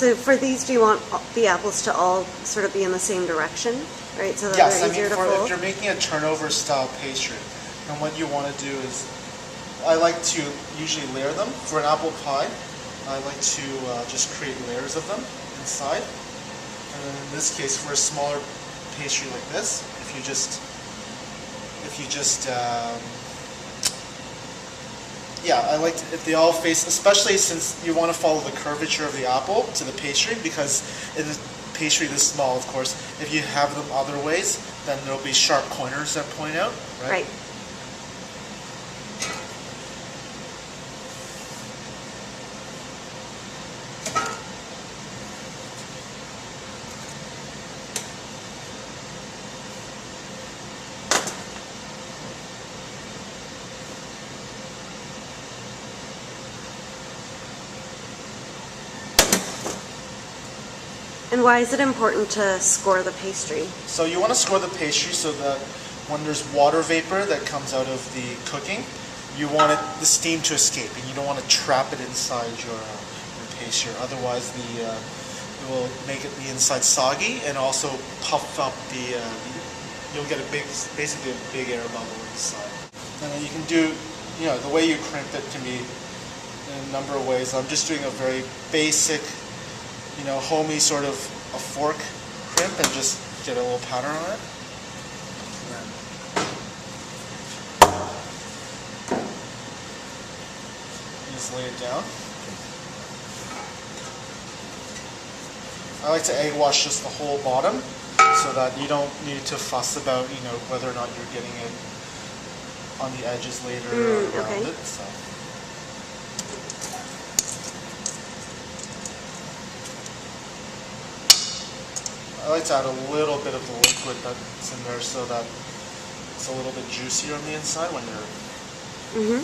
So for these, do you want the apples to all sort of be in the same direction, right? So that yes, they're easier to fold? if you're making a turnover style pastry, and what you want to do is, I like to usually layer them. For an apple pie, I like to just create layers of them inside. And then in this case, for a smaller pastry like this, if you just yeah, I like to, if they all face, especially since you want to follow the curvature of the apple to the pastry, because in the pastry this small, of course, if you have them other ways, then there'll be sharp corners that point out, right? Right. And why is it important to score the pastry? So you want to score the pastry so that when there's water vapor that comes out of the cooking, you want the steam to escape, and you don't want to trap it inside your pastry. Otherwise, it will make the inside soggy and also puff up you'll get basically a big air bubble inside. And then you can do, the way you crimp it can be in a number of ways. I'm just doing a very basic, homey sort of a fork crimp and just get a little pattern on it. Just lay it down. I like to egg wash just the whole bottom so that you don't need to fuss about, whether or not you're getting it on the edges later around it. So. I like to add a little bit of the liquid that's in there so that it's a little bit juicier on the inside when you're